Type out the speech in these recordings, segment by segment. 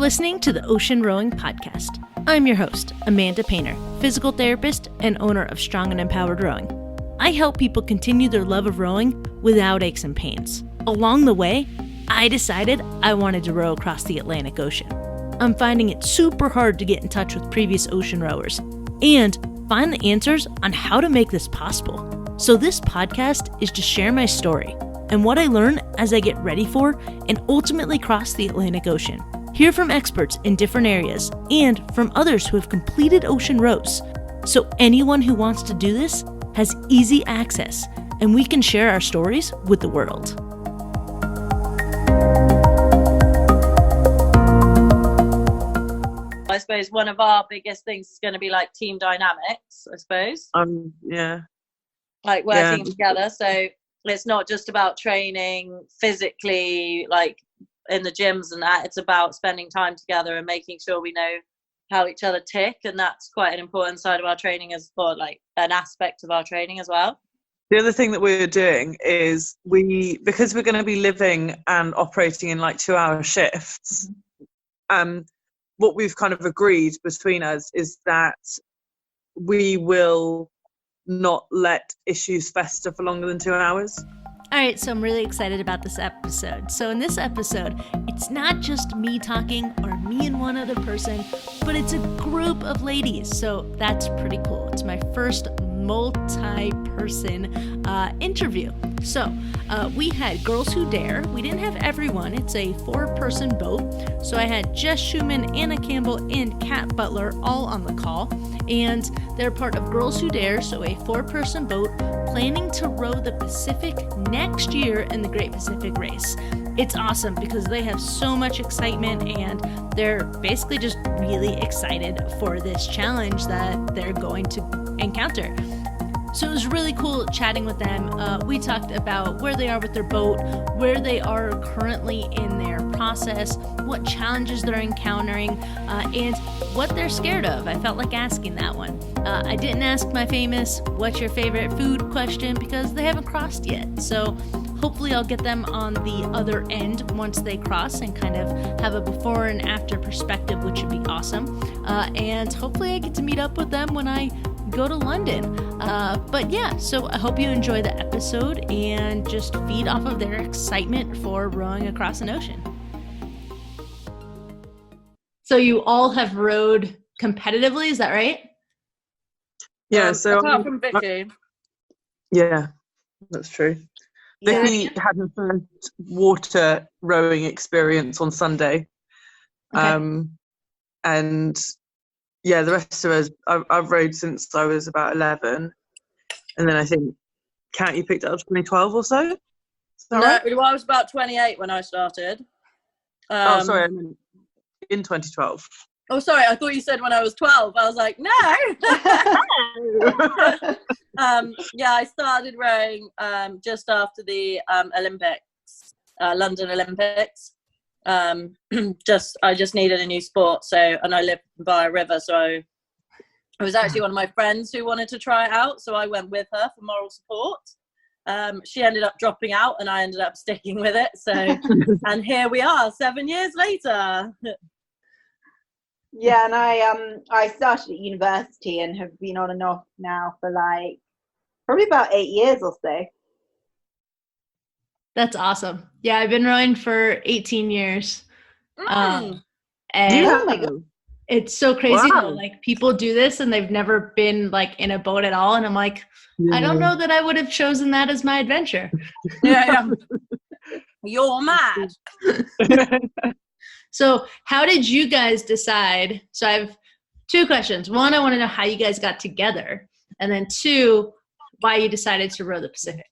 listening to the Ocean Rowing Podcast. I'm your host, Amanda Painter, physical therapist and owner of Strong and Empowered Rowing. I help people continue their love of rowing without aches and pains. Along the way, I decided I wanted to row across the Atlantic Ocean. I'm finding it super hard to get in touch with previous ocean rowers and find the answers on how to make this possible. So this podcast is to share my story and what I learn as I get ready for and ultimately cross the Atlantic Ocean. Hear from experts in different areas and from others who have completed ocean rows. So anyone who wants to do this has easy access, and we can share our stories with the world. I suppose one of our biggest things is going to be like team dynamics, I suppose. Yeah. Like working together. So it's not just about training physically, like in the gyms and that. It's about spending time together and making sure we know how each other tick. And that's quite an important side of our training like an aspect of our training as well. The other thing that we're doing is because we're going to be living and operating in like 2-hour shifts, what we've kind of agreed between us is that we will not let issues fester for longer than 2 hours. All right, so I'm really excited about this episode. So in this episode, it's not just me talking or me and one other person, but it's a group of ladies. So that's pretty cool. It's my first multi-person interview. So we had Girls Who Dare. We didn't have everyone. It's a 4-person boat. So I had Jess Shuman, Anna Campbell, and Kat Butler all on the call. And they're part of Girls Who Dare, so a 4-person boat planning to row the Pacific next year in the Great Pacific Race. It's awesome because they have so much excitement and they're basically just really excited for this challenge that they're going to encounter. So it was really cool chatting with them. We talked about where they are with their boat, where they are currently in their process, what challenges they're encountering, and what they're scared of. I felt like asking that one. I didn't ask my famous "what's your favorite food" question because they haven't crossed yet. So hopefully I'll get them on the other end once they cross and kind of have a before and after perspective, which would be awesome. And hopefully I get to meet up with them when I go to London. But yeah, so I hope you enjoy the episode and just feed off of their excitement for rowing across an ocean. So you all have rowed competitively, is that right? Yeah, so apart from Vicky. Yeah, that's true. Vicky had her first water rowing experience on Sunday. Okay. And yeah, the rest of us, I've rowed since I was about 11. And then I think, Kat, you picked it up 2012 or so? No, right? well, I was about 28 when I started. Sorry, I meant in 2012. Oh, sorry, I thought you said when I was 12. I was like, no. Yeah, I started rowing just after the Olympics, London Olympics. I just needed a new sport. And I live by a river, so it was actually one of my friends who wanted to try it out. So I went with her for moral support. She ended up dropping out and I ended up sticking with it. So, and here we are 7 years later. Yeah, and I started at university and have been on and off now for like probably about 8 years or so. That's awesome. Yeah, I've been rowing for 18 years. And it's so crazy though. Like people do this and they've never been like in a boat at all. And I'm like, I don't know that I would have chosen that as my adventure. Yeah. You're mad. So how did you guys decide? So I have 2 questions. One, I want to know how you guys got together. And then 2, why you decided to row the Pacific.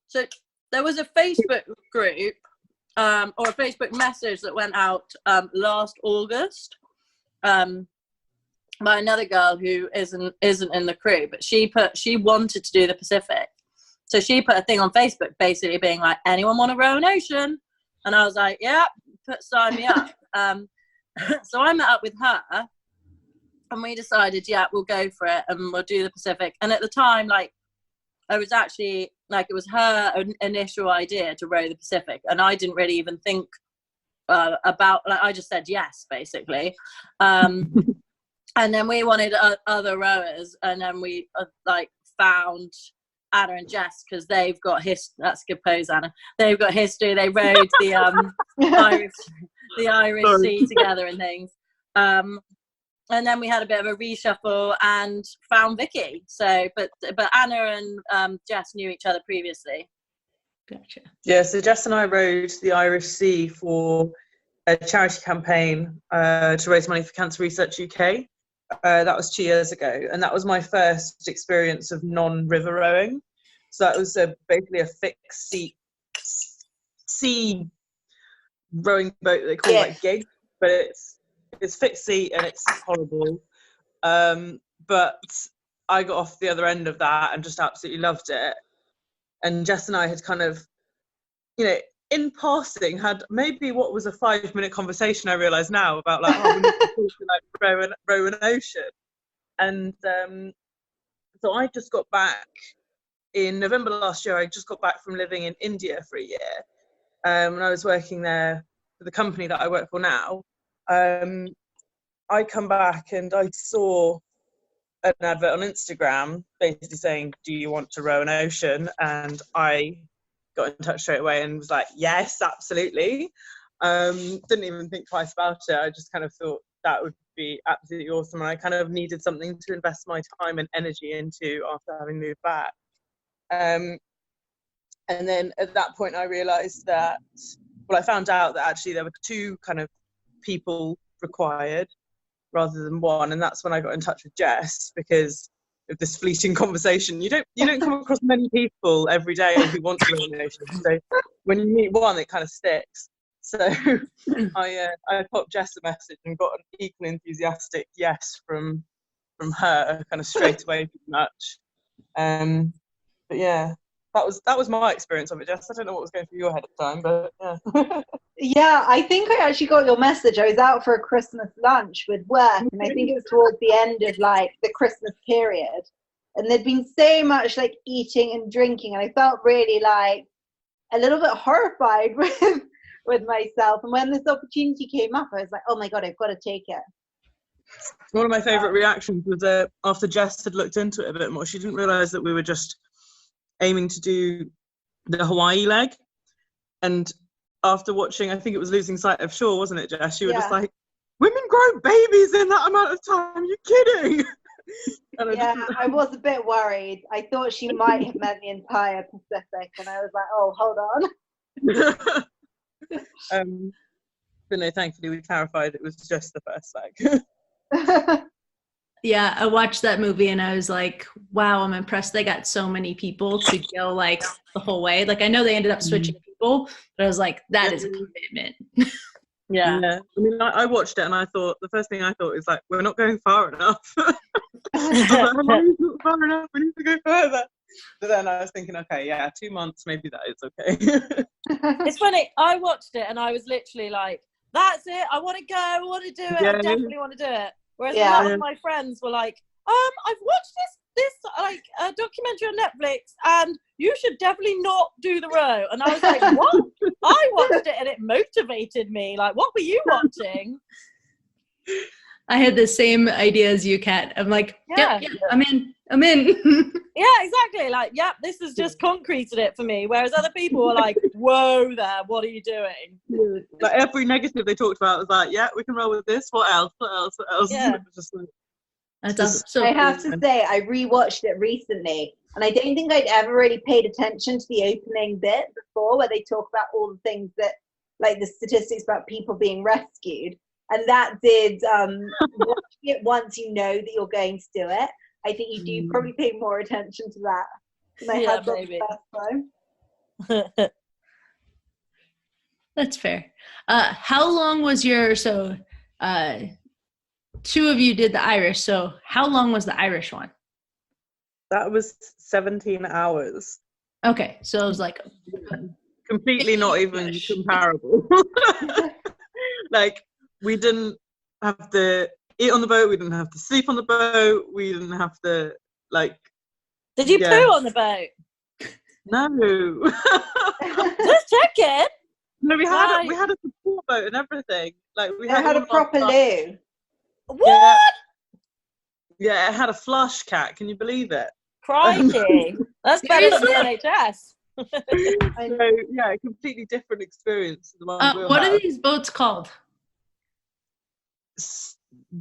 So there was a Facebook group or a Facebook message that went out last August by another girl who isn't in the crew, but she wanted to do the Pacific. So she put a thing on Facebook basically being like, anyone want to row an ocean? And I was like, yeah, sign me up. So I met up with her and we decided, yeah, we'll go for it and we'll do the Pacific. And at the time, like, I was actually, like, it was her initial idea to row the Pacific. And I didn't really even think about, like, I just said yes, basically. And then we wanted other rowers, and then we like found Anna and Jess, because they've got that's good pose, Anna. They've got history. They rowed the Irish Sea together and things. And then we had a bit of a reshuffle and found Vicky. So, but Anna and Jess knew each other previously. Gotcha. Yeah, so Jess and I rowed the Irish Sea for a charity campaign to raise money for Cancer Research UK. That was 2 years ago, and that was my first experience of non-river rowing. So that was basically a fixed seat sea rowing boat they call like gig, but it's fixed seat and it's horrible. But I got off the other end of that and just absolutely loved it. And Jess and I had kind of, in passing, had maybe what was a 5-minute conversation, I realise now, about like, we need to row an ocean. And so I just got back in November last year. I just got back from living in India for a year. And I was working there for the company that I work for now. I come back and I saw an advert on Instagram basically saying, do you want to row an ocean? And I got in touch straight away and was like, yes, absolutely. Didn't even think twice about it. I just kind of thought that would be absolutely awesome, and I kind of needed something to invest my time and energy into after having moved back. And then at that point I realized that, I found out that actually there were 2 kind of people required rather than 1, and that's when I got in touch with Jess, because of this fleeting conversation. You don't come across many people every day who want to be in the ocean. So when you meet one, it kind of sticks. So I popped Jess a message and got an equally enthusiastic yes from her, kind of straight away, pretty much. But yeah, that was my experience of it, Jess. I don't know what was going through your head at the time, but yeah. Yeah, I think I actually got your message. I was out for a Christmas lunch with work, and I think it was towards the end of like the Christmas period, and there'd been so much like eating and drinking, and I felt really like a little bit horrified with myself. And when this opportunity came up, I was like, oh my god, I've got to take it. One of my favourite reactions was after Jess had looked into it a bit more. She didn't realise that we were just aiming to do the Hawaii leg, and after watching, I think it was Losing Sight of Shore, wasn't it, Jess? You were just like, women grow babies in that amount of time, are you kidding? I was a bit worried. I thought she might have meant the entire Pacific, and I was like, oh, hold on. But no, thankfully we clarified it was just the first leg. Yeah, I watched that movie and I was like, wow, I'm impressed they got so many people to go like the whole way. Like, I know they ended up switching people, but I was like, that is a commitment. Yeah. I mean, I watched it and I thought, the first thing I thought is like, we're not going far enough. I was like, Hawaii's not far enough, we need to go further. But then I was thinking, okay, yeah, 2 months, maybe that is okay. It's funny, I watched it and I was literally like, that's it, I want to go, I want to do it, I definitely want to do it. Whereas a lot of my friends were like, I've watched this like documentary on Netflix, and you should definitely not do the row. And I was like, what? I watched it and it motivated me. Like, what were you watching? I had the same idea as you, Kat. I'm like, yeah, I'm in. Yeah, exactly. Like, this has just concreted it for me. Whereas other people were like, whoa there, what are you doing? Like every negative they talked about was like, yeah, we can roll with this. What else? Yeah. Just like, That's awesome. So I have to say, I rewatched it recently, and I don't think I'd ever really paid attention to the opening bit before, where they talk about all the things that, like the statistics about people being rescued. And that did, watching it once you know that you're going to do it, I think you do probably pay more attention to that than I had the first time. That's fair. How long was two of you did the Irish, so how long was the Irish one? That was 17 hours. Okay, so it was like completely not even comparable. Like, we didn't have to eat on the boat, we didn't have to sleep on the boat, we didn't have to, like... Did you poo on the boat? No. Just checking. No, we had a support boat and everything. Like we It had all a of our proper stuff. loo. What? Yeah, it had a flush, Cat. Can you believe it? Crikey. That's better than the NHS. So yeah, a completely different experience to the one we'll What have. are these boats called?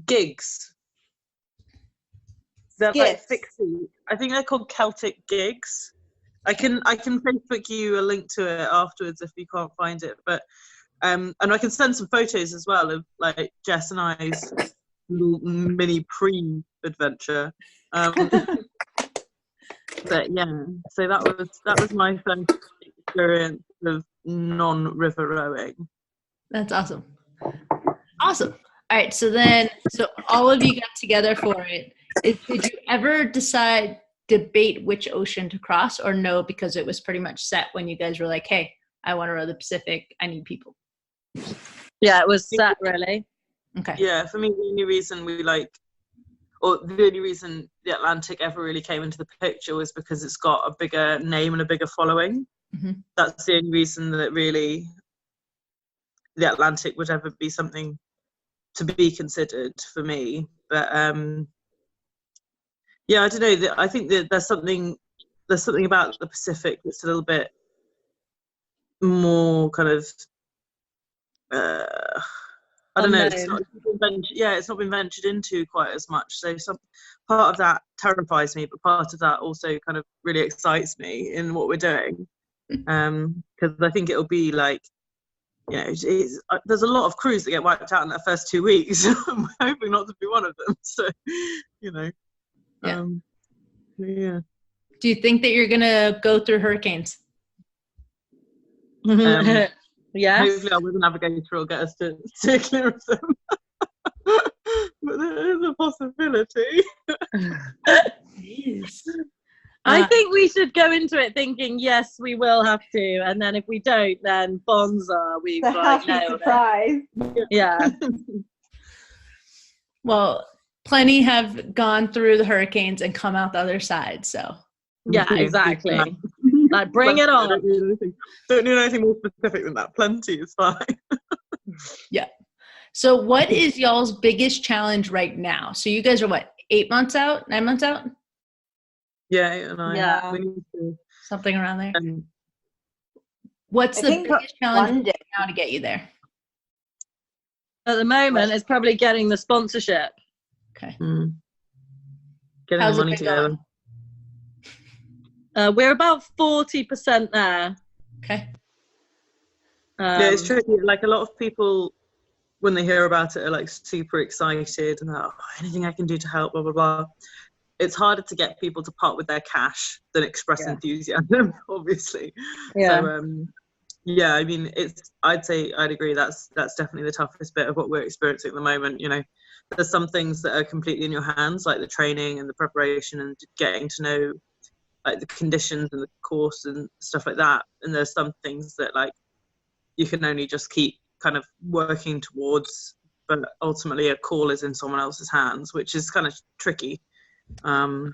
Gigs. They're like Skiffs. fixie. I think they're called Celtic gigs. I can Facebook you a link to it afterwards if you can't find it. But and I can send some photos as well of like Jess and I's little mini pre-adventure. But yeah, so that was my first experience of non-river rowing. That's awesome. Awesome. All right. So all of you got together for it. Did you ever debate which ocean to cross, or no, because it was pretty much set when you guys were like, hey, I want to row the Pacific. I need people. Yeah, it was set really. Okay. Yeah, for me, the only reason the only reason the Atlantic ever really came into the picture was because it's got a bigger name and a bigger following. Mm-hmm. That's the only reason that really the Atlantic would ever be something to be considered for me. But yeah, I don't know. I think that there's something about the Pacific that's a little bit more kind of I don't know. It's not been ventured into quite as much. So some part of that terrifies me, but part of that also kind of really excites me in what we're doing. Because I think it'll be like, you know, there's a lot of crews that get wiped out in their first 2 weeks. I'm hoping not to be one of them. So, you know, yeah. Do you think that you're gonna go through hurricanes? Yes. Hopefully I wasn't navigator will get us to steer clear of them. But there is a possibility. Jeez. I think we should go into it thinking, yes, we will have to. And then if we don't, then bonza. We've The happy nailed surprise. it. Yeah. Well, plenty have gone through the hurricanes and come out the other side. So Yeah, exactly. Like, bring it on. Don't need anything more specific than that. Plenty is fine. yeah. So what is y'all's biggest challenge right now? So you guys are what, 9 months out? Yeah, and Yeah. we need to, Something around there. What's I the think biggest challenge one day- now to get you there? At the moment, it's probably getting the sponsorship. Okay. getting How's the it money been together. going? We're about 40% there. Okay. Yeah, it's tricky. Like a lot of people, when they hear about it, are like super excited and oh, anything I can do to help, blah blah blah. It's harder to get people to part with their cash than express enthusiasm, obviously. Yeah. So yeah, I mean, I'd agree that's definitely the toughest bit of what we're experiencing at the moment. You know, there's some things that are completely in your hands, like the training and the preparation and getting to know like the conditions and the course and stuff like that. And there's some things that like you can only just keep kind of working towards, but ultimately a call is in someone else's hands, which is kind of tricky. But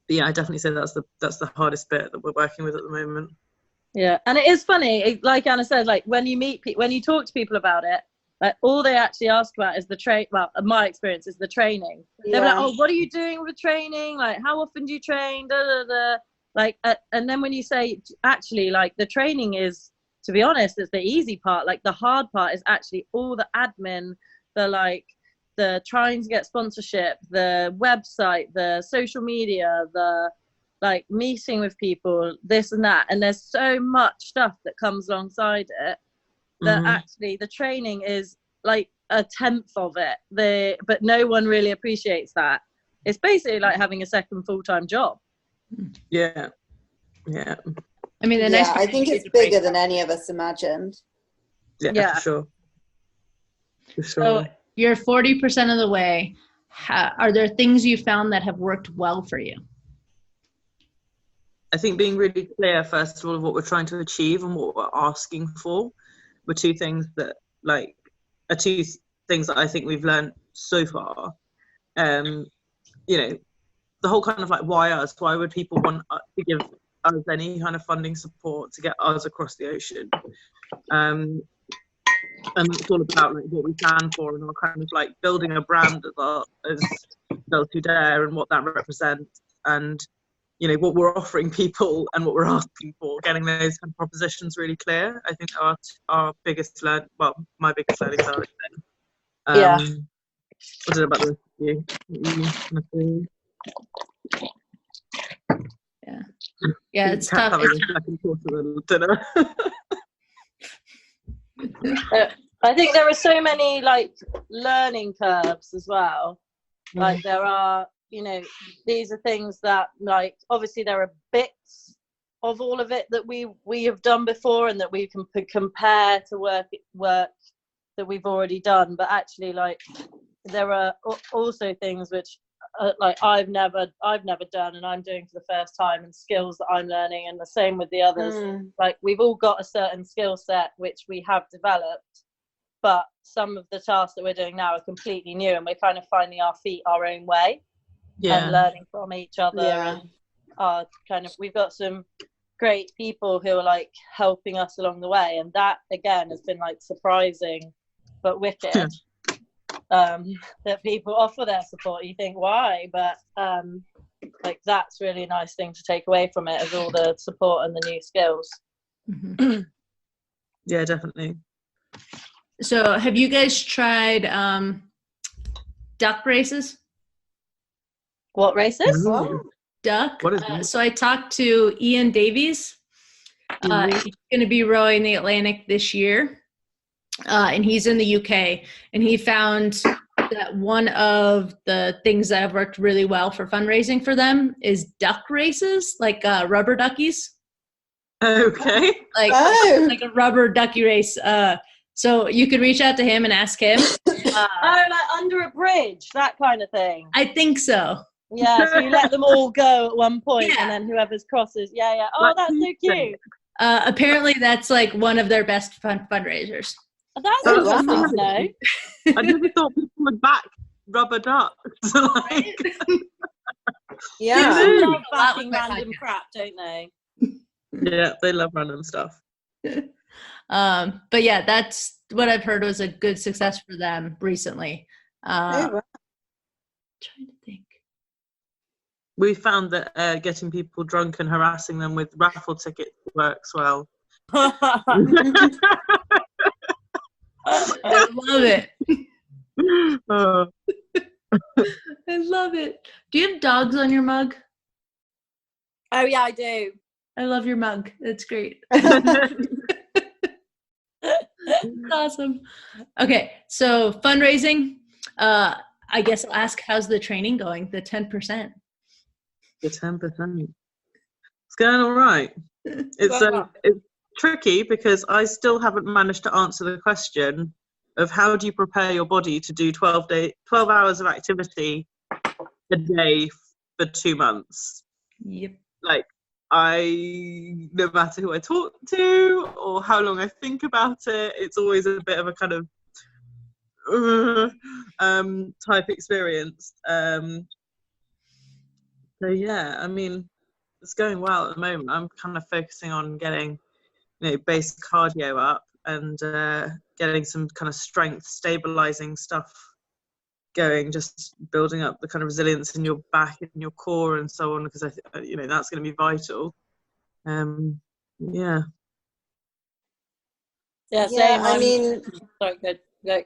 yeah, I definitely say that's the hardest bit that we're working with at the moment. Yeah, and it is funny, like Anna said, like when you talk to people about it, like all they actually ask about is the well, my experience is the training. They're like, oh, what are you doing with training? Like, how often do you train? Da, da, da. Like, and then when you say, actually, like the training is, to be honest, it's the easy part. Like the hard part is actually all the admin, the trying to get sponsorship, the website, the social media, the like meeting with people, this and that. And there's so much stuff that comes alongside it that actually the training is like 1/10 of it. But no one really appreciates that. It's basically like having a second full-time job. Yeah. I mean, I think it's bigger than any of us imagined. Yeah. For sure. So you're 40% of the way. Are there things you found that have worked well for you? I think being really clear, first of all, of what we're trying to achieve and what we're asking for were two things that I think we've learned so far. You know, the whole kind of like, why us? Why would people want to give us any kind of funding support to get us across the ocean? And it's all about like what we stand for and our kind of like building a brand as Girls Who Dare and what that represents, and you know what we're offering people and what we're asking for. Getting those kind of propositions really clear, I think, are our biggest my biggest learning curve. Yeah. I don't know about the rest of you. What you kind of feel? Yeah, it's Cat's tough. having a second course of the dinner. I think there are so many like learning curves as well. Like there are, you know, these are things that like obviously there are bits of all of it that we have done before and that we can compare to work that we've already done, but actually like there are also things which like I've never done and I'm doing for the first time, and skills that I'm learning, and the same with the others. Like we've all got a certain skill set which we have developed, but some of the tasks that we're doing now are completely new, and we're kind of finding our feet our own way and learning from each other. And are kind of, we've got some great people who are like helping us along the way, and that again has been like surprising but wicked. That people offer their support. You think why, but like that's really a nice thing to take away from it, is all the support and the new skills. Yeah, definitely. So have you guys tried duck races? What races? Duck. What is that? So I talked to Ian Davies. He's going to be rowing the Atlantic this year. And he's in the UK, and he found that one of the things that have worked really well for fundraising for them is duck races, like rubber duckies. Okay. Like a rubber ducky race. So you could reach out to him and ask him. Like under a bridge, that kind of thing. I think so. Yeah, so you let them all go at one point, and then whoever's crosses. Yeah. Oh, that's so cute. Apparently that's like one of their best fundraisers. That's interesting to know. I never thought people would back rubber ducks. Like, Yeah. They love backing random crap, don't they? Yeah, they love random stuff. But yeah, that's what I've heard was a good success for them recently. Trying to think. We found that getting people drunk and harassing them with raffle tickets works well. I love it. Oh. I love it. Do you have dogs on your mug? Oh yeah, I do. I love your mug. That's great. Awesome. Okay, so fundraising. I guess I'll ask, how's the training going? The 10%. The 10%. It's going all right. It's tricky because I still haven't managed to answer the question of how do you prepare your body to do 12 hours of activity a day for 2 months. Yep. Like, no matter who I talk to or how long I think about it, it's always a bit of a kind of type experience. So yeah, I mean, it's going well at the moment. I'm kind of focusing on getting, base cardio up and getting some kind of strength stabilizing stuff going, just building up the kind of resilience in your back and your core and so on, because I think that's going to be vital. Yeah, same. I mean, sorry, good. Go.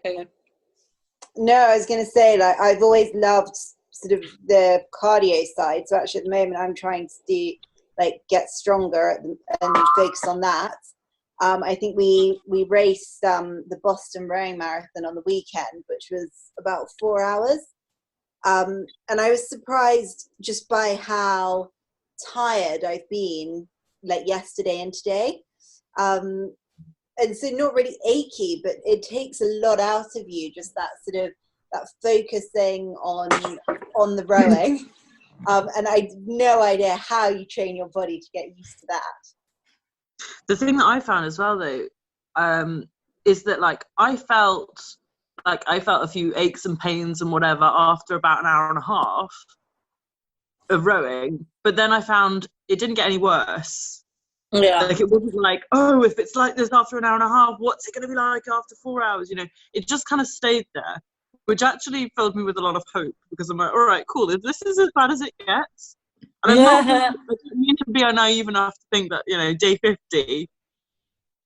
No, I was going to say, like, I've always loved sort of the cardio side. So actually at the moment I'm trying to get stronger and focus on that. I think we raced the Boston Rowing Marathon on the weekend, which was about 4 hours. And I was surprised just by how tired I've been, like yesterday and today. And so not really achy, but it takes a lot out of you, just that sort of that focusing on the rowing. And I have no idea how you train your body to get used to that. The thing that I found as well, though, is that I felt a few aches and pains and whatever after about an hour and a half of rowing, but then I found it didn't get any worse. Yeah. Like, it wasn't like, oh, if it's like this after an hour and a half, what's it going to be like after 4 hours? You know, it just kind of stayed there, which actually filled me with a lot of hope, because I'm like, all right, cool. If this is as bad as it gets, and I don't mean to be naive enough to think that, you know, day 50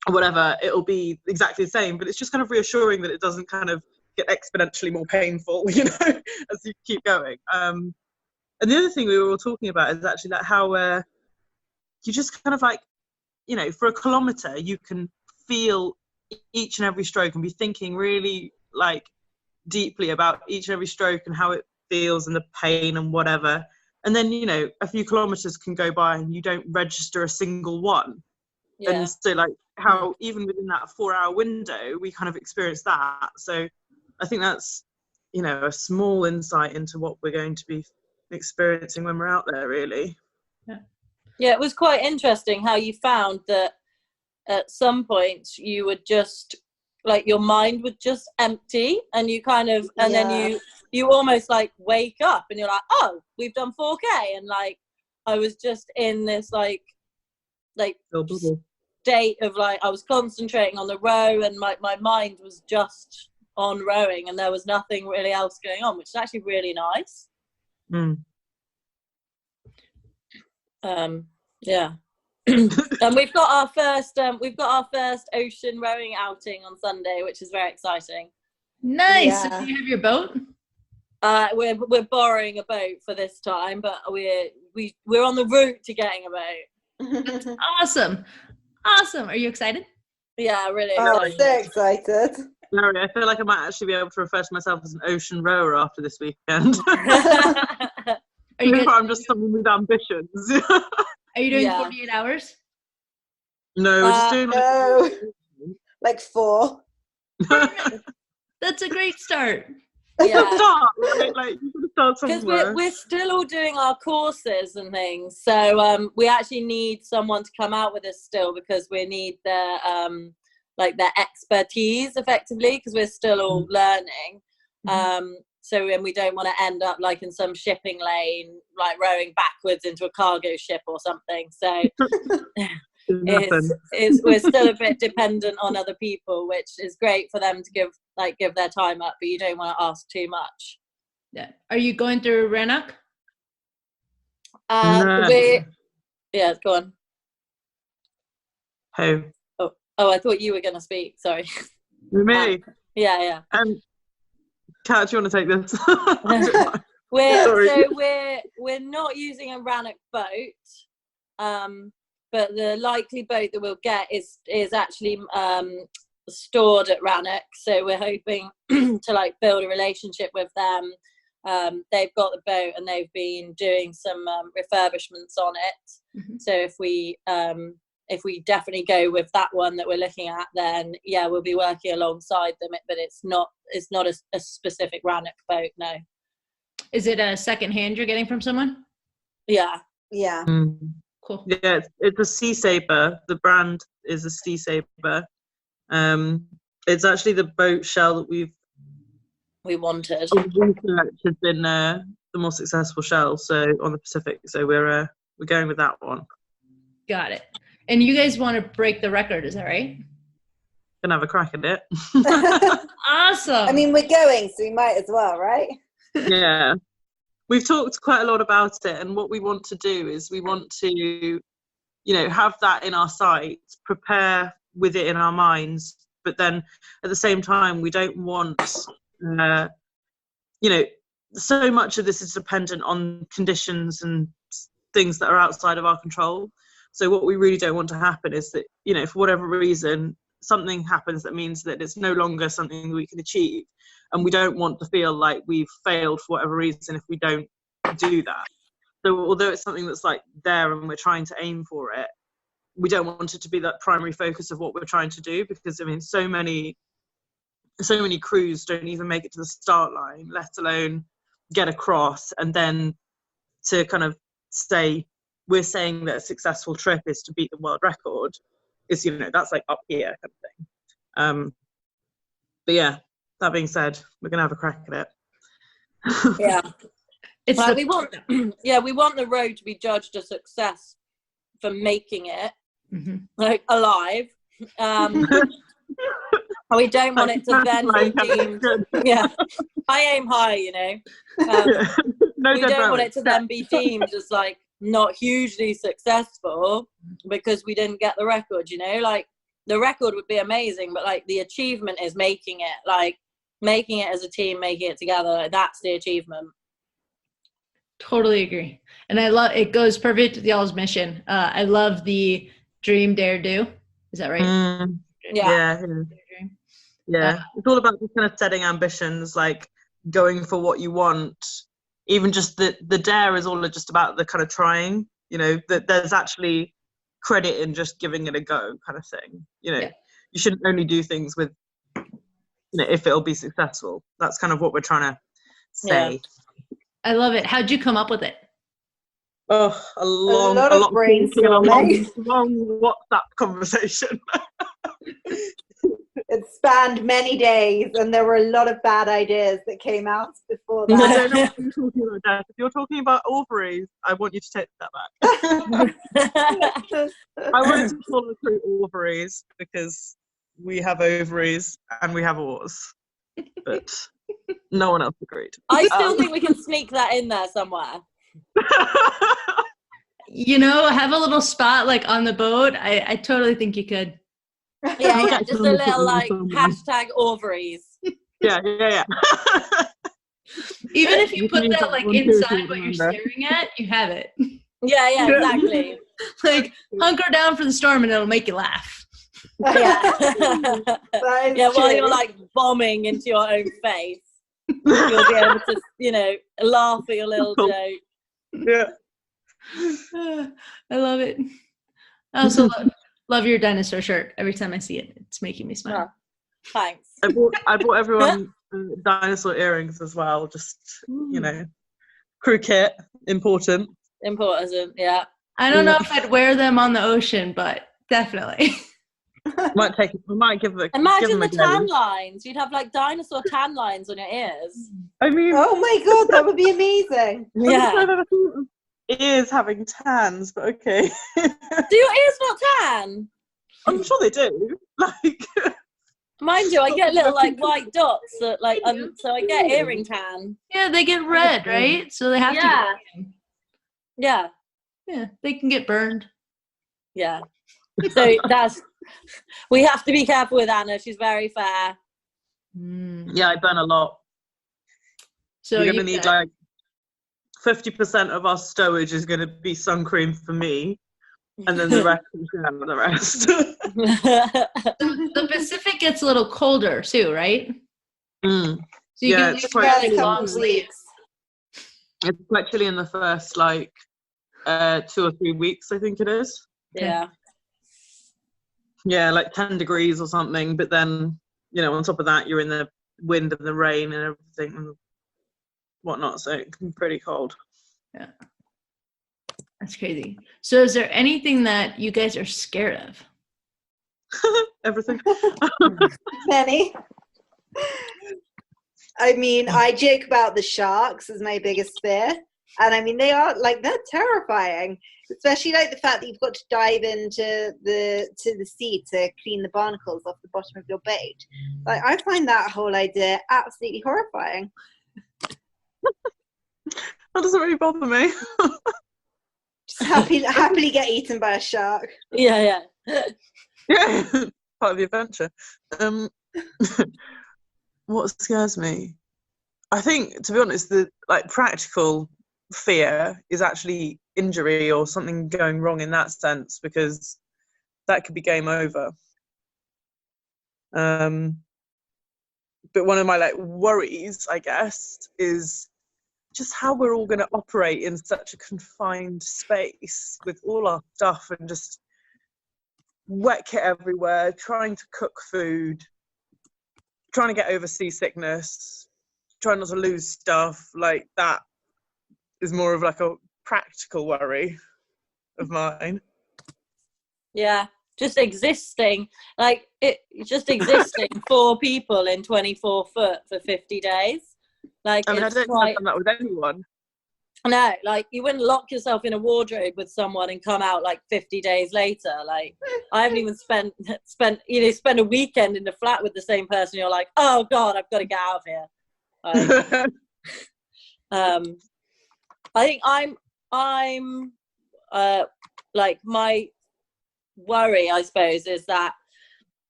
or whatever, it'll be exactly the same, but it's just kind of reassuring that it doesn't kind of get exponentially more painful, you know, as you keep going. And the other thing we were all talking about is actually like how you just kind of like, you know, for a kilometre, you can feel each and every stroke and be thinking really like deeply about each and every stroke and how it feels and the pain and whatever. And then, you know, a few kilometres can go by and you don't register a single one. Yeah. And so like how even within that 4 hour window, we kind of experience that. So I think that's, you know, a small insight into what we're going to be experiencing when we're out there, really. Yeah, it was quite interesting how you found that at some points you would just, like, your mind would just empty, and you kind of, and then you almost like wake up and you're like, oh, we've done 4K. And like, I was just in this like state of like, I was concentrating on the row, and my mind was just on rowing, and there was nothing really else going on, which is actually really nice. Yeah. And we've got our first ocean rowing outing on Sunday, which is very exciting. Nice. So do you have your boat? We're borrowing a boat for this time, but we're on the route to getting a boat. That's awesome. Are you excited? Yeah, really excited. So excited. Mary, I feel like I might actually be able to refer to myself as an ocean rower after this weekend. I'm just someone with ambitions. Are you doing 48 hours? No, we're just doing like 4. That's a great start. Yeah, like you can start somewhere. Because we're still all doing our courses and things, so we actually need someone to come out with us still, because we need their their expertise effectively, because we're still all learning. So, and we don't want to end up like in some shipping lane, like rowing backwards into a cargo ship or something. So we're still a bit dependent on other people, which is great for them to give their time up, but you don't want to ask too much. Yeah. Are you going through Rannoch? No. Yeah, go on. Who? Oh, I thought you were going to speak. Sorry. Me? Yeah. Kat, do you want to take this? We're not using a Rannoch boat, but the likely boat that we'll get is actually stored at Rannoch. So we're hoping to like build a relationship with them. They've got the boat and they've been doing some refurbishments on it. So if we definitely go with that one that we're looking at, then we'll be working alongside them. But it's not a specific Rannoch boat. No. Is it a second hand you're getting from someone? Yeah. Cool. Yeah, it's a Sea Saber. The brand is a Sea Saber. It's actually the boat shell that we wanted. Research has been the more successful shell, so on the Pacific. So we're going with that one. Got it. And you guys want to break the record, is that right? Gonna have a crack at it. Awesome. I mean, we're going, so we might as well, right? Yeah. We've talked quite a lot about it, and what we want to do is we want to, you know, have that in our sights, prepare with it in our minds, but then at the same time, we don't want, you know, so much of this is dependent on conditions and things that are outside of our control. So what we really don't want to happen is that, you know, for whatever reason, something happens that means that it's no longer something we can achieve. And we don't want to feel like we've failed for whatever reason if we don't do that. So although it's something that's like there and we're trying to aim for it, we don't want it to be that primary focus of what we're trying to do, because I mean, so many crews don't even make it to the start line, let alone get across. And then to kind of say, we're saying that a successful trip is to beat the world record, is, you know, that's like up here kind of thing. But yeah, that being said, we're gonna have a crack at it. Yeah. It's we want the road to be judged a success for making it, like alive. We don't want it to then be deemed. Yeah, I aim high, you know. We don't want it to then be deemed as like not hugely successful because we didn't get the record, you know. Like the record would be amazing, but like the achievement is making it as a team, making it together. Like, that's the achievement. Totally agree. And I love it. Goes perfect with y'all's mission. I love the dream, dare, do. Is that right? Yeah. It's all about just kind of setting ambitions, like going for what you want. Even just the dare is all just about the kind of trying, you know, that there's actually credit in just giving it a go kind of thing. You know, you shouldn't only do things with, you know, if it'll be successful. That's kind of what we're trying to say. Yeah. I love it. How'd you come up with it? Oh, a lot of brainstorming. Long WhatsApp conversation. It spanned many days, and there were a lot of bad ideas that came out before that. I don't know what you're talking about, Jess. If you're talking about ovaries, I want you to take that back. I wanted to follow through ovaries because we have ovaries and we have oars, but no one else agreed. I still think we can sneak that in there somewhere. You know, have a little spot like on the boat. I totally think you could. Yeah, just a little like hashtag ovaries. Yeah. Even if you put that like inside what you're staring at, you have it. Yeah, exactly. Like hunker down for the storm and it'll make you laugh. Yeah. While you're like bombing into your own face, you'll be able to, you know, laugh at your little joke. Yeah. I love it. I also love your dinosaur shirt. Every time I see it, it's making me smile. Oh, thanks. I bought everyone dinosaur earrings as well. Just, you know, crew kit, important, yeah. I don't know if I'd wear them on the ocean, but definitely. Might give it. Imagine the tan lines. You'd have like dinosaur tan lines on your ears. I mean, oh my god, that would be amazing. Yeah. Ears having tans, but okay. Do your ears not tan? I'm sure they do. Like, mind you, I get little like white dots that like so I get earring tan. Yeah, they get red, right? So they have to. Yeah, they can get burned. Yeah. So we have to be careful with Anna. She's very fair. Yeah, I burn a lot. So you're gonna need like 50% of our stowage is going to be sun cream for me, and then the rest is the rest. The Pacific gets a little colder too, right? So you get fairly long sleeves. It's quite chilly in the first like 2 or 3 weeks, I think it is. Yeah. Yeah, like 10 degrees or something. But then, you know, on top of that, you're in the wind and the rain and everything and whatnot, so it can be pretty cold. Yeah, that's crazy. So is there anything that you guys are scared of? Everything. Many. I mean, I joke about the sharks as my biggest fear, and I mean they're terrifying, especially like the fact that you've got to dive into the sea to clean the barnacles off the bottom of your boat. Like, I find that whole idea absolutely horrifying. That doesn't really bother me. Just happily get eaten by a shark. Yeah. Yeah, part of the adventure. What scares me? I think, to be honest, the like practical fear is actually injury or something going wrong in that sense, because that could be game over. But one of my like worries, I guess, is just how we're all going to operate in such a confined space with all our stuff and just wet kit everywhere, trying to cook food, trying to get over seasickness, trying not to lose stuff. Like, that is more of like a practical worry of mine. Yeah, just existing, like just existing 4 people in 24 foot for 50 days. Like, I mean, I don't think I've done that with anyone. No, like you wouldn't lock yourself in a wardrobe with someone and come out like 50 days later. Like I haven't even spent a weekend in the flat with the same person. You're like, oh God, I've got to get out of here. Like, I think I'm like my worry, I suppose, is that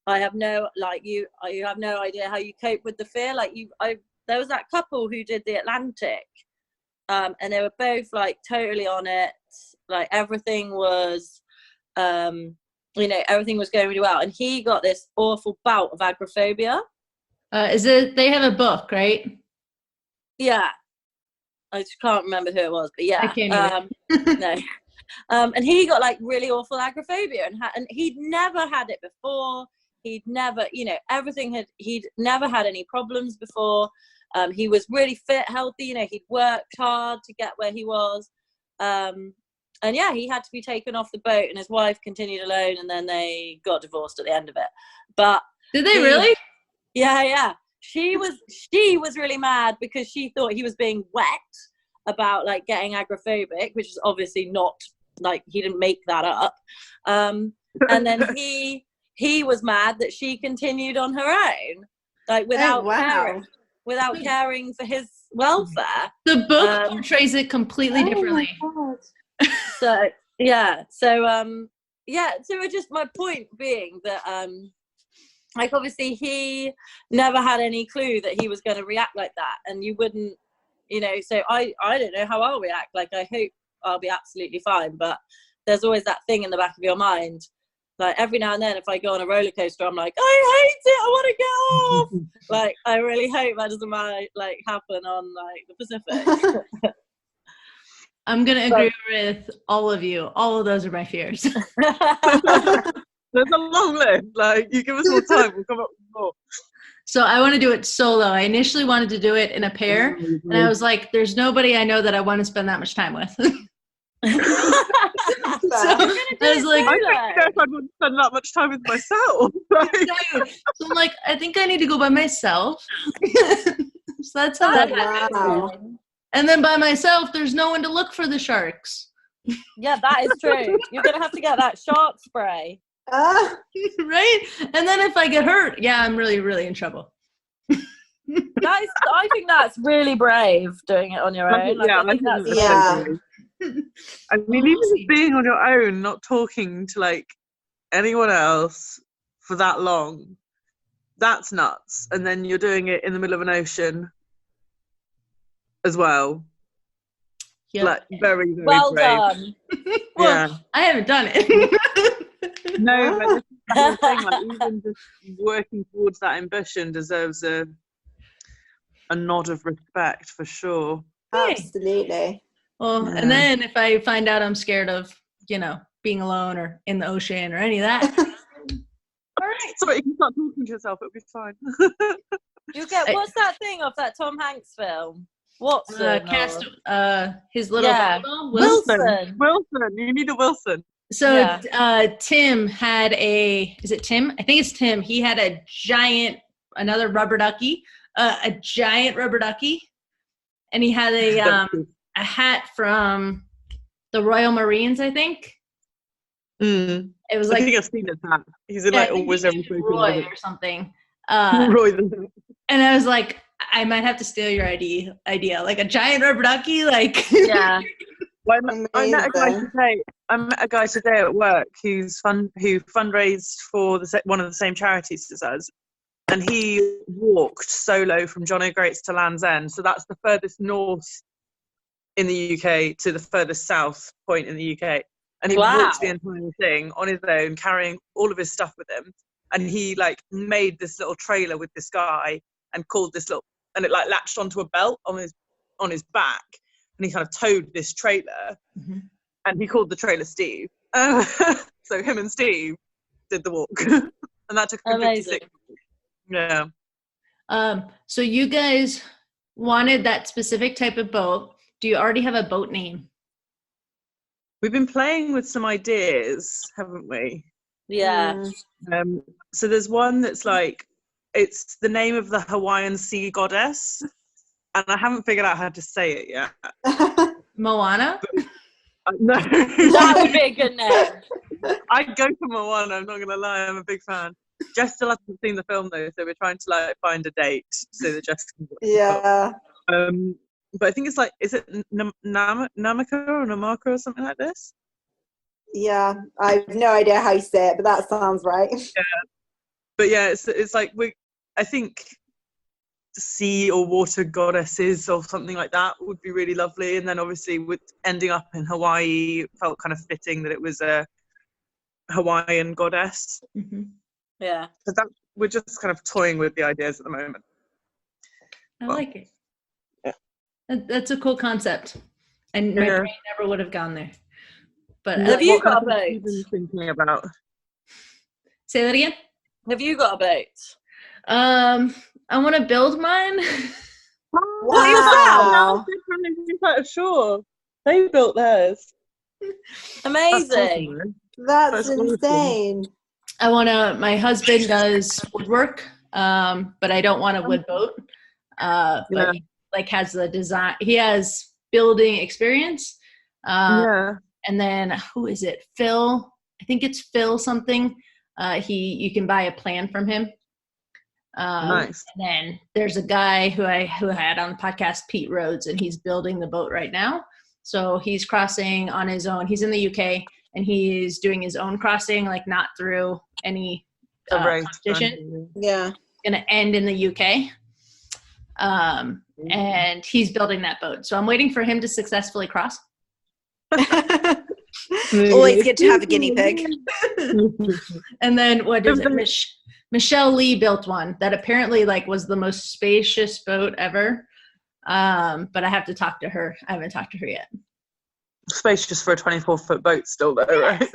I have no, like you have no idea how you cope with the fear. Like there was that couple who did the Atlantic, and they were both like totally on it. Like everything was, everything was going really well. And he got this awful bout of agoraphobia. They have a book, right? Yeah. I just can't remember who it was, but yeah. I can't no. And he got like really awful agoraphobia, and he'd never had it before. He'd never, he'd never had any problems before. He was really fit, healthy, he'd worked hard to get where he was. And yeah, he had to be taken off the boat, and his wife continued alone, and then they got divorced at the end of it. But did they really? Yeah. She was really mad because she thought he was being wet about like getting agoraphobic, which is obviously not, like, he didn't make that up. And then he was mad that she continued on her own, like without caring for his welfare. The book portrays it completely differently. So yeah. So just my point being that like obviously he never had any clue that he was going to react like that, and you wouldn't, so I don't know how I'll react. Like I hope I'll be absolutely fine, but there's always that thing in the back of your mind. Like every now and then, if I go on a roller coaster, I'm like, I hate it, I want to get off. Like I really hope that doesn't happen on like the Pacific. I'm gonna agree with all of you. All of those are my fears. There's a long list. Like, you give us more time, we'll come up with more. So I want to do it solo. I initially wanted to do it in a pair, and I was like, there's nobody I know that I want to spend that much time with. So I was like, I don't know if I'd want to spend that much time with myself. So I'm like, I think I need to go by myself. So that's how that happened. And then by myself, there's no one to look for the sharks. Yeah, that is true. You're going to have to get that shark spray. Right? And then if I get hurt, yeah, I'm really, really in trouble. I think that's really brave, doing it on your own. I think that's brave. I mean, even just being on your own, not talking to like anyone else for that long, that's nuts. And then you're doing it in the middle of an ocean as well. Yep. Like very, very well brave. Done. Well, yeah. I haven't done it. No, but this is the whole thing. Like, even just working towards that ambition deserves a nod of respect for sure. Absolutely. Well, and then if I find out I'm scared of, being alone or in the ocean or any of that, all right. So you can start talking to yourself. It'll be fine. You get what's that thing of that Tom Hanks film? Watson. His little Wilson. Wilson. You need a Wilson. So Tim had is it Tim? I think it's Tim. He had a giant rubber ducky, and he had a hat from the Royal Marines, I think. Mm. It was I think I've seen his hat. He's in always every Roy or something. Roy and I was like, I might have to steal your idea, like a giant rubber ducky, like. Yeah. Well, I met a guy today at work who fundraised for one of the same charities as us, and he walked solo from John O'Groats to Land's End. So that's the furthest north in the UK to the furthest south point in the UK, and he walked the entire thing on his own, carrying all of his stuff with him. And he like made this little trailer with this guy and called this little, and it like latched onto a belt on his back. And he kind of towed this trailer, and he called the trailer Steve. So him and Steve did the walk, and that took him 56 minutes. Yeah. So you guys wanted that specific type of boat. Do you already have a boat name? We've been playing with some ideas, haven't we? Yeah. So there's one that's like, it's the name of the Hawaiian sea goddess. And I haven't figured out how to say it yet. Moana? No. That would be a good name. I'd go for Moana, I'm not going to lie, I'm a big fan. Jess still hasn't seen the film though, so we're trying to like find a date so that Jess can watch the film. But I think it's like, is it Namaka or Namaka or something like this? Yeah, I have no idea how you say it, but that sounds right. Yeah. But yeah, it's like I think sea or water goddesses or something like that would be really lovely. And then obviously with ending up in Hawaii, it felt kind of fitting that it was a Hawaiian goddess. Mm-hmm. Yeah. So that we're just kind of toying with the ideas at the moment. I like it. Yeah. That's a cool concept. And my brain never would have gone there. But have you got a what have you boat? been thinking about? Say that again? Have you got a boat? I want to build mine. Wow. Sure. They built theirs. Amazing. That's awesome. insane. My husband does woodwork, but I don't want a wood boat. But he like has the design. He has building experience. And then who is it? Phil. I think it's Phil something. You can buy a plan from him. Nice. And then there's a guy who I had on the podcast, Pete Rhodes, and he's building the boat right now. So he's crossing on his own. He's in the UK and he's doing his own crossing, like not through any competition. Yeah. Going to end in the UK. And he's building that boat. So I'm waiting for him to successfully cross. Always good to have a guinea pig. And then what is it? Michelle Lee built one that apparently like was the most spacious boat ever. But I have to talk to her. I haven't talked to her yet. Spacious for a 24-foot boat still though, right?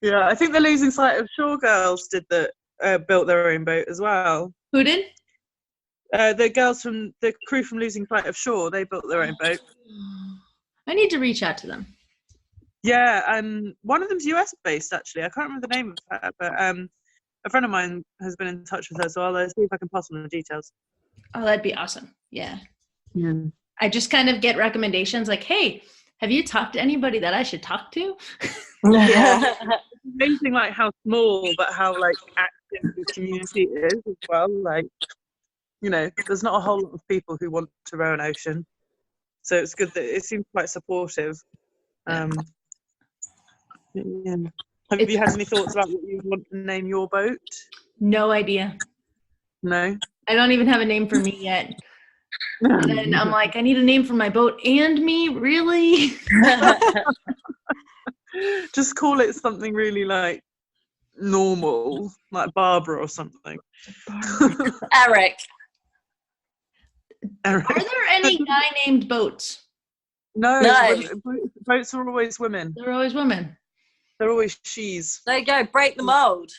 Yeah, I think the Losing Sight of Shore girls built their own boat as well. Who did? The girls from the crew from Losing Sight of Shore, they built their own boat. I need to reach out to them. Yeah, one of them's US based actually. I can't remember the name of her, but a friend of mine has been in touch with her, so I'll see if I can pass on the details. Oh, that'd be awesome. Yeah. Yeah. I just kind of get recommendations like, hey, have you talked to anybody that I should talk to? Yeah. It's amazing like how small but how like active the community is as well. Like, you know, there's not a whole lot of people who want to row an ocean. So it's good that it seems quite supportive. Yeah. Have you had any thoughts about what you want to name your boat? No idea. No? I don't even have a name for me yet. And then I'm like, I need a name for my boat and me? Really? Just call it something really like normal, like Barbara or something. Eric. Are there any guy named boats? No. Boats are always women. They're always women. They're always she's. There you go. Break the mold.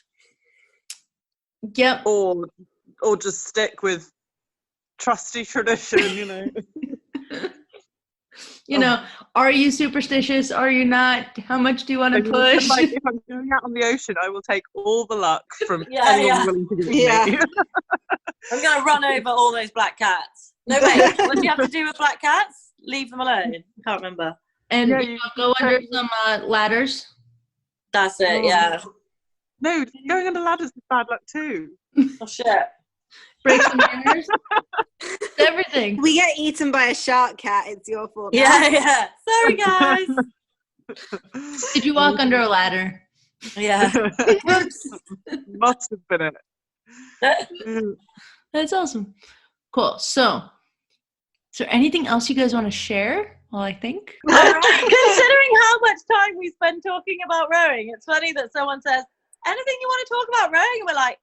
Yep. Or just stick with trusty tradition, you know. You know, are you superstitious? Are you not? How much do you want to push? Like, if I'm going out on the ocean, I will take all the luck from anyone willing to give it to me. I'm going to run over all those black cats. No, wait. What do you have to do with black cats? Leave them alone. I can't remember. And you go under some ladders. That's it, yeah. No, going under ladders is bad luck too. Oh, shit. Break some mirrors. Everything. We get eaten by a shark, Cat. It's your fault. Yeah. Sorry, guys. Did you walk under a ladder? Yeah. Must have been it. That's awesome. Cool. So, is there anything else you guys want to share? Well, I think. Considering how much time we spend talking about rowing, it's funny that someone says, anything you want to talk about rowing? And we're like,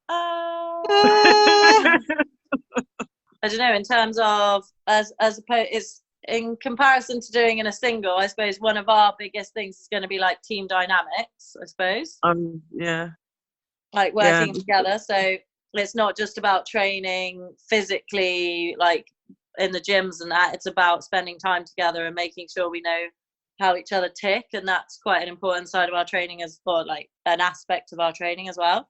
I don't know, in terms of, as opposed, it's in comparison to doing in a single, I suppose one of our biggest things is going to be like team dynamics, I suppose. Yeah. Like working together. So it's not just about training physically, like in the gyms and that. It's about spending time together and making sure we know how each other tick, and that's quite an important side of our training or like an aspect of our training as well.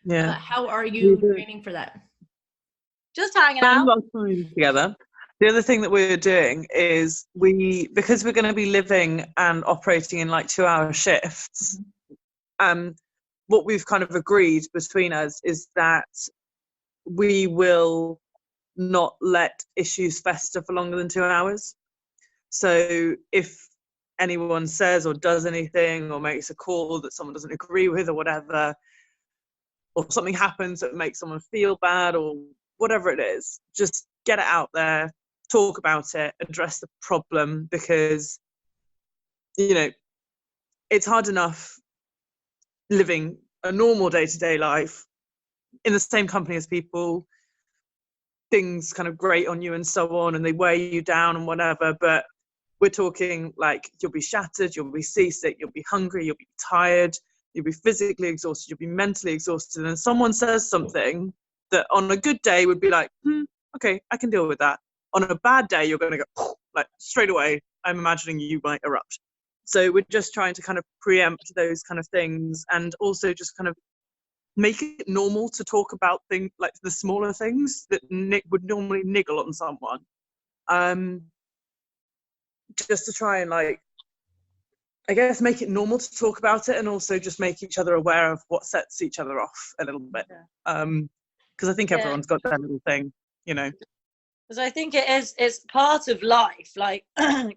Yeah. How are you training for that? Just hanging Spend out. a lot of time together. The other thing that we're doing is because we're going to be living and operating in like 2-hour shifts, what we've kind of agreed between us is that we will not let issues fester for longer than 2 hours. So if anyone says or does anything or makes a call that someone doesn't agree with or whatever, or something happens that makes someone feel bad or whatever it is, just get it out there, talk about it, address the problem, because, you know, it's hard enough living a normal day-to-day life in the same company as people, things kind of grate on you and so on, and they wear you down and whatever, but we're talking like you'll be shattered, you'll be seasick, you'll be hungry, you'll be tired, you'll be physically exhausted, you'll be mentally exhausted, and someone says something that on a good day would be like, okay, I can deal with that. On a bad day, you're going to go, like, straight away, I'm imagining you might erupt. So we're just trying to kind of preempt those kind of things, and also just kind of make it normal to talk about things like the smaller things that would normally niggle on someone. Just to try and, like, I guess, make it normal to talk about it, and also just make each other aware of what sets each other off a little bit. Because I think everyone's got that little thing, you know. Because I think it's part of life, like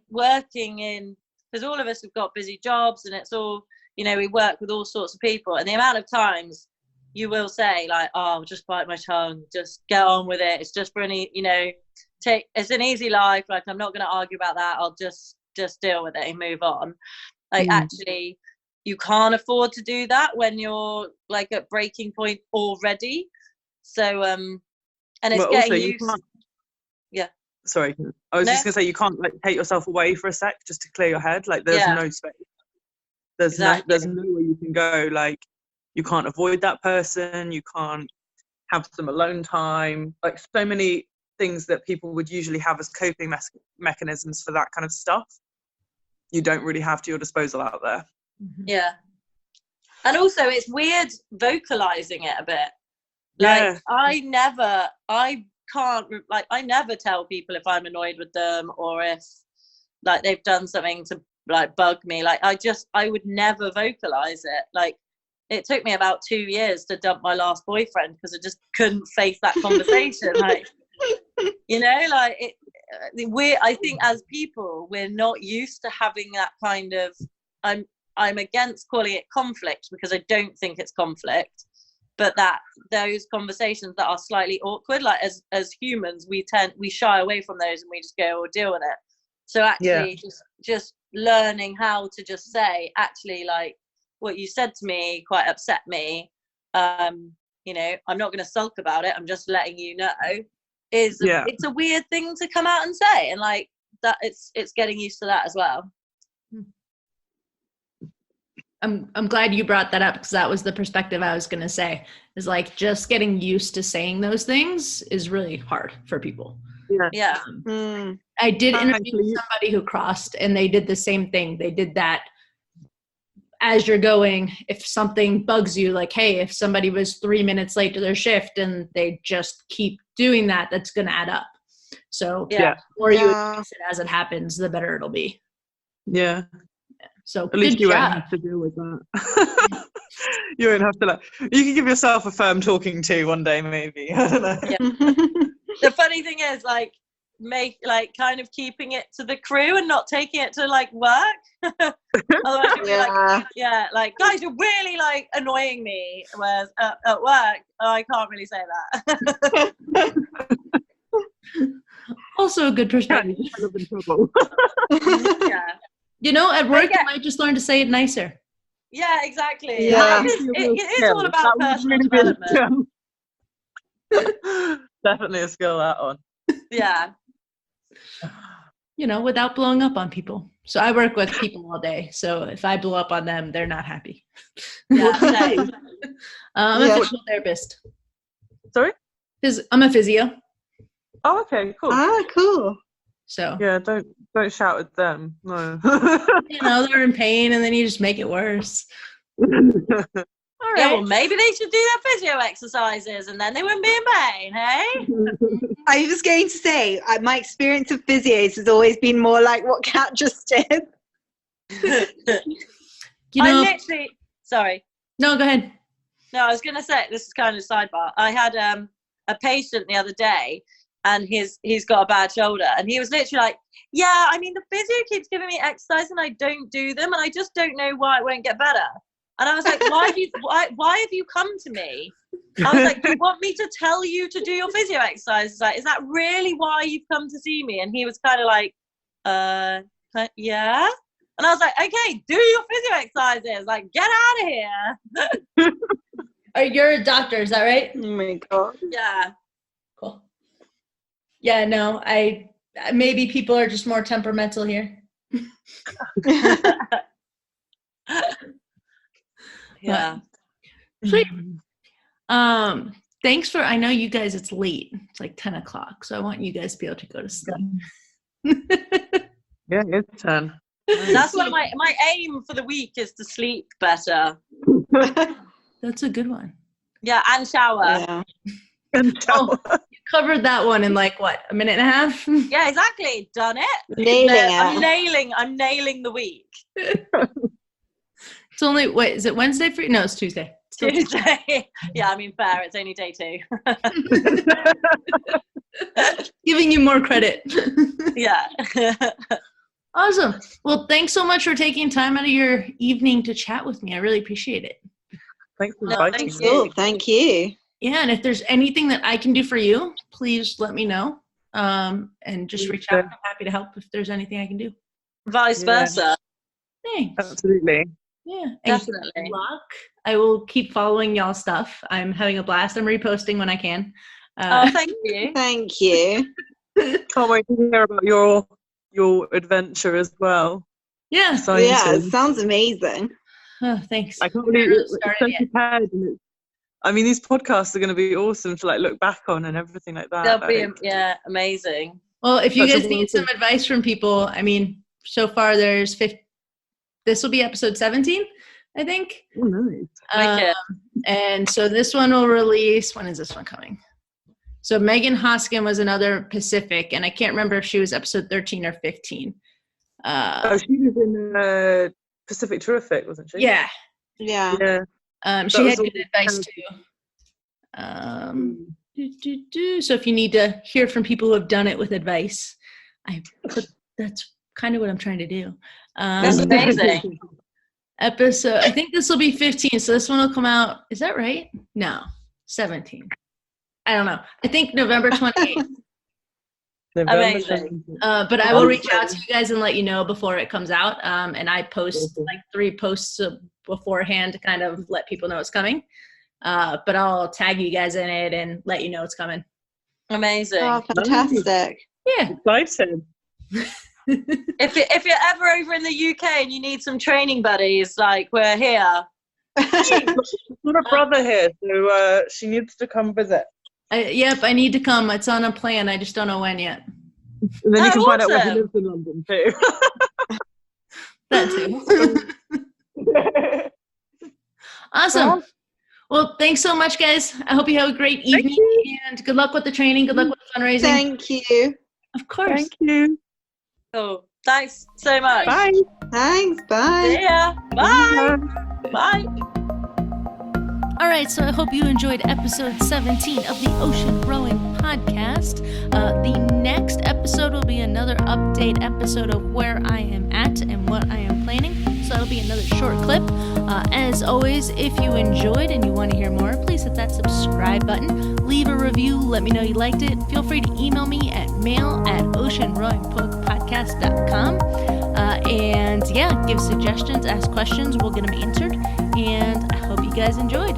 working in, because all of us have got busy jobs, and it's all, you know, we work with all sorts of people, and the amount of times you will say like, oh, just bite my tongue, just get on with it, it's just for any, you know, it's an easy life, like I'm not going to argue about that, I'll just deal with it and move on. Like actually you can't afford to do that when you're like at breaking point already. So and it's getting used. Yeah. Sorry, I was just gonna say, you can't like take yourself away for a sec just to clear your head. Like there's no space. There's nowhere you can go. Like you can't avoid that person. You can't have some alone time. Like so many things that people would usually have as coping mechanisms for that kind of stuff, you don't really have to your disposal out there. Yeah. And also it's weird vocalizing it a bit. Like I never tell people if I'm annoyed with them or if like they've done something to like bug me. Like I would never vocalize it. Like it took me about 2 years to dump my last boyfriend because I just couldn't face that conversation. Like, you know, like I think as people we're not used to having that kind of, I'm against calling it conflict because I don't think it's conflict, but that those conversations that are slightly awkward, like as humans we shy away from those and we just go, we'll deal with it. So actually just learning how to just say, actually, like what you said to me quite upset me, you know, I'm not going to sulk about it, I'm just letting you know, it's a weird thing to come out and say, and like that it's getting used to that as well. I'm glad you brought that up, because that was the perspective I was going to say, is like just getting used to saying those things is really hard for people. I did interview somebody who crossed, and they did the same thing. They did that as you're going, if something bugs you, like, hey, if somebody was 3 minutes late to their shift and they just keep doing that, that's going to add up. So the more you address it as it happens, the better it'll be. Yeah. So at least you won't have to deal with that. You won't have to, like, you can give yourself a firm talking to one day, maybe. I don't know. The funny thing is, like, kind of keeping it to the crew and not taking it to like work. Otherwise you'll be like, guys, you're really like annoying me, whereas at work I can't really say that. Also a good perspective. You know, at work you might just learn to say it nicer. Yeah, exactly. It is all about personal development. Definitely a skill, that one. Yeah. You know, without blowing up on people. So I work with people all day. So if I blow up on them, they're not happy. I'm a physical therapist. Sorry? I'm a physio. Oh, okay, cool. Cool. So yeah, don't shout at them. No. You know, they're in pain, and then you just make it worse. All Yeah, right. well, maybe they should do their physio exercises and then they wouldn't be in pain, hey? I was going to say, my experience of physios has always been more like what Kat just did. You know, Sorry. no, go ahead. No, I was going to say, this is kind of a sidebar. I had a patient the other day, and he's got a bad shoulder, and he was literally like, yeah, I mean, the physio keeps giving me exercise and I don't do them, and I just don't know why it won't get better. And I was like, why have you come to me? I was like, do you want me to tell you to do your physio exercises? Like, is that really why you've come to see me? And he was kind of like, yeah. And I was like, okay, do your physio exercises. Like, get out of here. You're a doctor, is that right? Oh my God. Yeah. Cool. Yeah, no, maybe people are just more temperamental here. Yeah. Sweet. Thanks for, I know you guys, it's late. It's like 10 o'clock. So I want you guys to be able to go to sleep. Yeah, it's 10. That's what my aim for the week is, to sleep better. That's a good one. Yeah, and shower. Yeah. Oh, you covered that one in like what, a minute and a half? Yeah, exactly. Done it. I'm nailing the week. It's only, wait, is it Wednesday for you? No, it's Tuesday. Still Tuesday. Yeah, I mean, fair. It's only day 2. giving you more credit. Yeah. Awesome. Well, thanks so much for taking time out of your evening to chat with me. I really appreciate it. Thanks for No, inviting thank me. you. Cool, thank you. Yeah, and if there's anything that I can do for you, please let me know. And just reach out. I'm happy to help if there's anything I can do. Vice versa. Thanks. Absolutely. Yeah. And Definitely. good luck. I will keep following y'all's stuff. I'm having a blast. I'm reposting when I can. Oh, thank you. Thank you. Can't wait to hear about your adventure as well. Yeah. Yeah, it sounds amazing. Oh, thanks. I can't believe it's Started so yet. prepared. And I mean, these podcasts are going to be awesome to like look back on and everything like that. They'll be, Like, amazing. Well, if you That's guys need awesome. some advice from people, I mean, so far there's 50. This will be episode 17, I think. oh, nice. Wicked. And so this one will release. When is this one coming? So Megan Hoskin was another Pacific, and I can't remember if she was episode 13 or 15. Oh, she was in Pacific Terrific, wasn't she? Yeah. Yeah. Yeah. She was had good all- advice too. So if you need to hear from people who have done it with advice, that's kind of what I'm trying to do. That's amazing. Episode, I think this will be 15, so this one will come out, is that right? No, 17. I don't know. I think November 28th. November Amazing. 17th. But I will reach out to you guys and let you know before it comes out. And I post Awesome. like 3 posts beforehand to kind of let people know it's coming. But I'll tag you guys in it and let you know it's coming. Amazing. Oh, fantastic. Yeah. Excited. If you're ever over in the UK and you need some training buddies, like, we're here. She's got a brother here, so she needs to come visit. Yep, I need to come. It's on a plan. I just don't know when yet. And then you Oh, can find out where he awesome. lives in London too. That too. Awesome. Well, thanks so much, guys. I hope you have a great evening and good luck with the training. Good luck with the fundraising. Thank you. Of course. Thank you. Cool. Thanks so much. Bye. Thanks. Bye. See ya. Bye. Bye. All right, so I hope you enjoyed episode 17 of the Ocean Rowing Podcast. The next episode will be another update episode of where I am at and what I am planning. So that'll be another short clip. As always, if you enjoyed and you want to hear more, please hit that subscribe button. Leave a review. Let me know you liked it. Feel free to email me at mail@oceanrowingpodcast.com. And yeah, give suggestions, ask questions. We'll get them answered. And I hope you guys enjoyed.